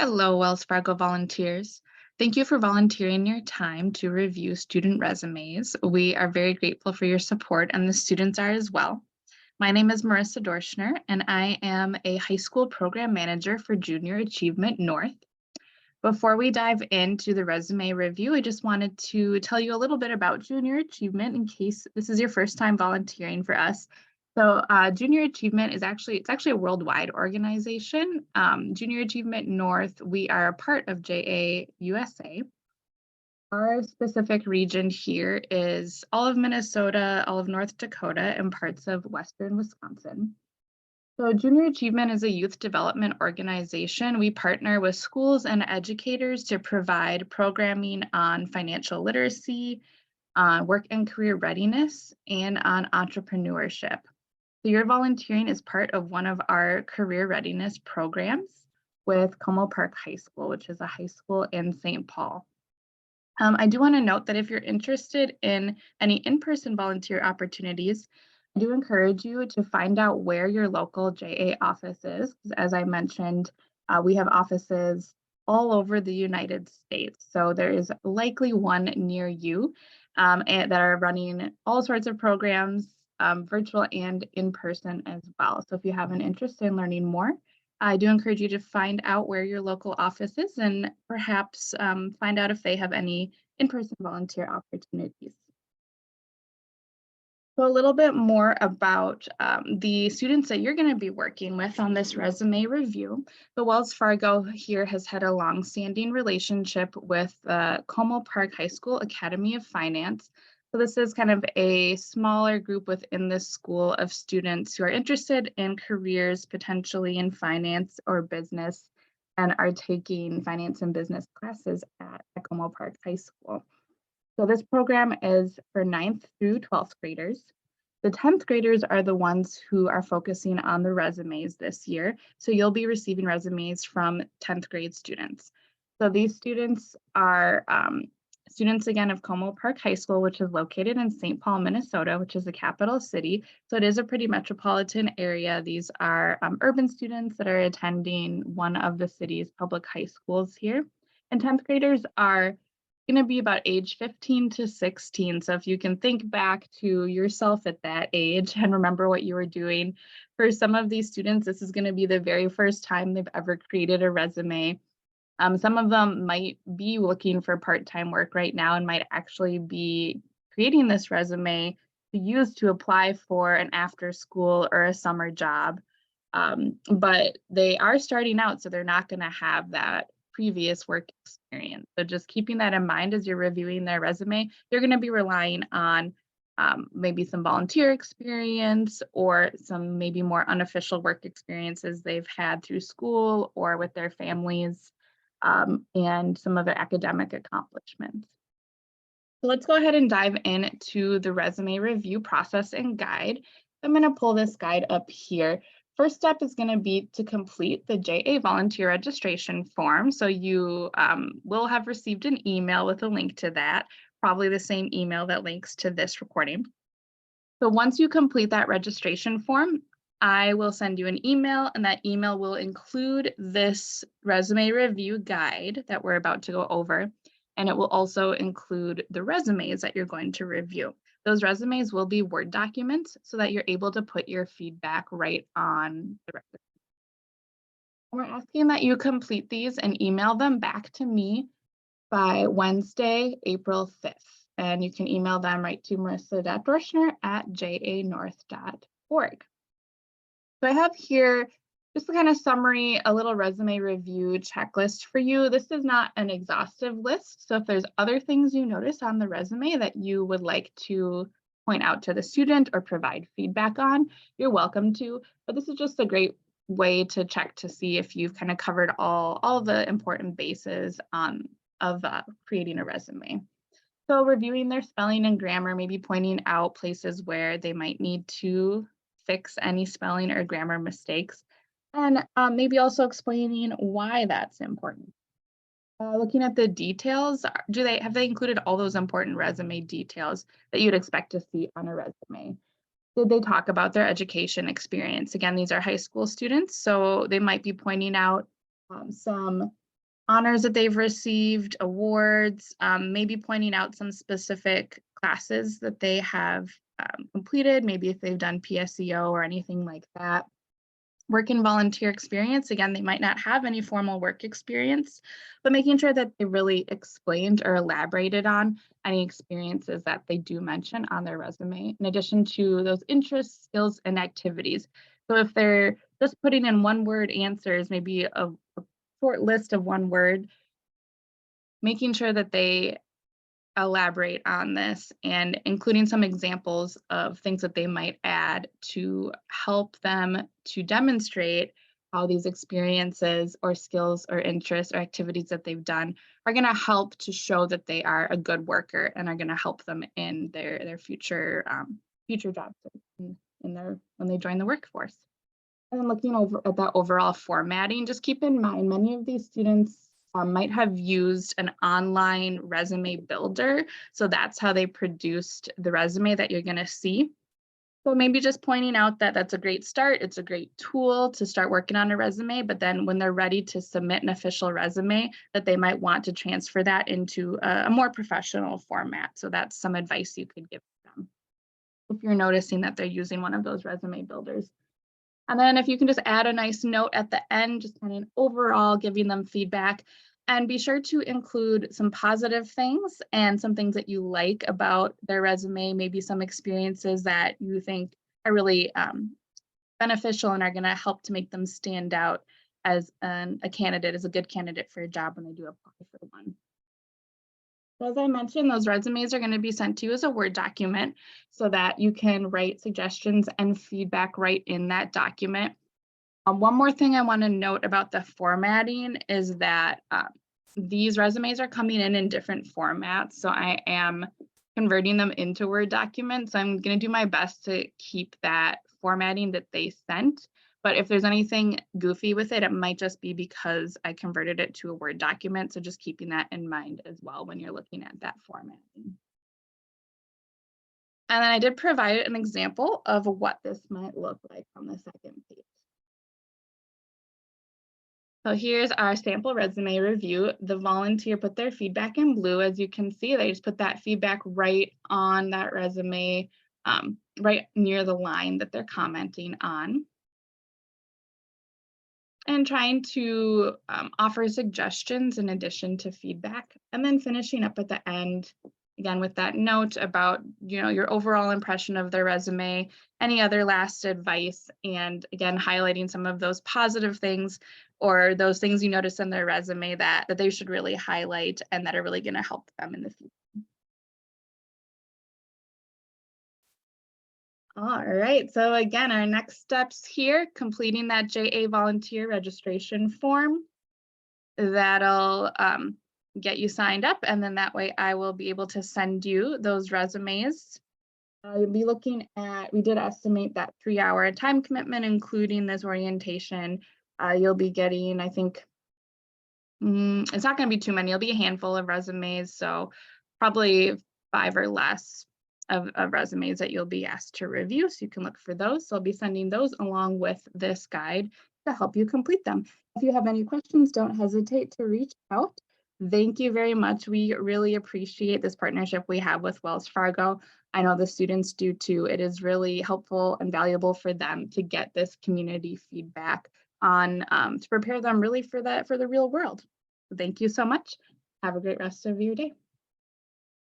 Hello, Wells Fargo volunteers. Thank you for volunteering your time to review student resumes. We are very grateful for your support, and the students are as well. My name is Marissa Dorschner, and I am a high school program manager for Junior Achievement North. Before we dive into the resume review, I just wanted to tell you a little bit about Junior Achievement in case this is your first time volunteering for us. So Junior Achievement is actually a worldwide organization. Junior Achievement North, we are a part of JA USA. Our specific region here is all of Minnesota, all of North Dakota, and parts of Western Wisconsin. So Junior Achievement is a youth development organization. We partner with schools and educators to provide programming on financial literacy, on work and career readiness, and on entrepreneurship. So your volunteering is part of one of our career readiness programs with Como Park High School, which is a high school in St. Paul. I do want to note that if you're interested in any in-person volunteer opportunities, I do encourage you to find out where your local JA office is. As I mentioned, we have offices all over the United States. So there is likely one near you and that are running all sorts of programs, virtual and in person as well. So if you have an interest in learning more, I do encourage you to find out where your local office is and perhaps find out if they have any in-person volunteer opportunities. So a little bit more about the students that you're going to be working with on this resume review. The Wells Fargo here has had a long-standing relationship with the Como Park High School Academy of Finance. So this is kind of a smaller group within this school of students who are interested in careers potentially in finance or business and are taking finance and business classes at Como Park High School. So this program is for 9th through 12th graders. The 10th graders are the ones who are focusing on the resumes this year. So you'll be receiving resumes from 10th grade students. So these students are students again of Como Park High School, which is located in St. Paul, Minnesota, which is the capital city. So it is a pretty metropolitan area. These are urban students that are attending one of the city's public high schools here. And 10th graders are going to be about age 15 to 16. So if you can think back to yourself at that age and remember what you were doing, for some of these students, this is going to be the very first time they've ever created a resume. Some of them might be looking for part-time work right now and might actually be creating this resume to use to apply for an after-school or a summer job. But they are starting out, so they're not going to have that previous work experience. So just keeping that in mind as you're reviewing their resume, they're going to be relying on maybe some volunteer experience or some maybe more unofficial work experiences they've had through school or with their families and some of their academic accomplishments. So let's go ahead and dive into the resume review process and guide. I'm going to pull this guide up here. First step is going to be to complete the JA volunteer registration form. So you will have received an email with a link to that, probably the same email that links to this recording. So once you complete that registration form, I will send you an email, and that email will include this resume review guide that we're about to go over. And it will also include the resumes that you're going to review. Those resumes will be Word documents so that you're able to put your feedback right on the resume. We're asking that you complete these and email them back to me by Wednesday, April 5th. And you can email them right to marissa.dorschner@janorth.org. So I have here just a kind of summary, a little resume review checklist for you. This is not an exhaustive list. So if there's other things you notice on the resume that you would like to point out to the student or provide feedback on, you're welcome to. But this is just a great way to check to see if you've kind of covered all the important bases of creating a resume. So reviewing their spelling and grammar, maybe pointing out places where they might need to fix any spelling or grammar mistakes, and maybe also explaining why that's important. Looking at the details, have they included all those important resume details that you'd expect to see on a resume? Did they talk about their education experience? Again, these are high school students, so they might be pointing out some honors that they've received, awards, maybe pointing out some specific classes that they have completed, maybe if they've done PSEO or anything like that. Work and volunteer experience, again, they might not have any formal work experience, but making sure that they really explained or elaborated on any experiences that they do mention on their resume, in addition to those interests, skills, and activities. So if they're just putting in one word answers, maybe a short list of one word, making sure that they elaborate on this and including some examples of things that they might add to help them to demonstrate how these experiences or skills or interests or activities that they've done are going to help to show that they are a good worker and are going to help them in their future future jobs in their when they join the workforce. And then looking over at that overall formatting, just keep in mind many of these students might have used an online resume builder. So that's how they produced the resume that you're going to see. So maybe just pointing out that that's a great start. It's a great tool to start working on a resume, but then when they're ready to submit an official resume, that they might want to transfer that into a more professional format. So that's some advice you could give them if you're noticing that they're using one of those resume builders. And then if you can just add a nice note at the end, just kind of overall giving them feedback, and be sure to include some positive things and some things that you like about their resume, maybe some experiences that you think are really beneficial and are going to help to make them stand out as a candidate, as a good candidate for a job when they do apply for one. So as I mentioned, those resumes are going to be sent to you as a Word document so that you can write suggestions and feedback right in that document. One more thing I want to note about the formatting is that these resumes are coming in different formats. So I am converting them into Word documents. So I'm going to do my best to keep that formatting that they sent. But if there's anything goofy with it, it might just be because I converted it to a Word document. So just keeping that in mind as well when you're looking at that formatting. And then I did provide an example of what this might look like on the second page. So here's our sample resume review. The volunteer put their feedback in blue. As you can see, they just put that feedback right on that resume, right near the line that they're commenting on. And trying to offer suggestions in addition to feedback. And then finishing up at the end, again, with that note about, your overall impression of their resume, any other last advice, and again, highlighting some of those positive things or those things you notice in their resume that they should really highlight and that are really going to help them in the future. All right, so again, our next steps here, completing that JA volunteer registration form. That'll get you signed up, and then that way I will be able to send you those resumes. You'll be looking at, we did estimate that 3-hour time commitment, including this orientation. You'll be getting, I think, it's not going to be too many. It'll be a handful of resumes, so probably 5 or less of resumes that you'll be asked to review. So you can look for those. So I'll be sending those along with this guide to help you complete them. If you have any questions, don't hesitate to reach out. Thank you very much. We really appreciate this partnership we have with Wells Fargo. I know the students do too. It is really helpful and valuable for them to get this community feedback on to prepare them really for the real world. Thank you so much. Have a great rest of your day.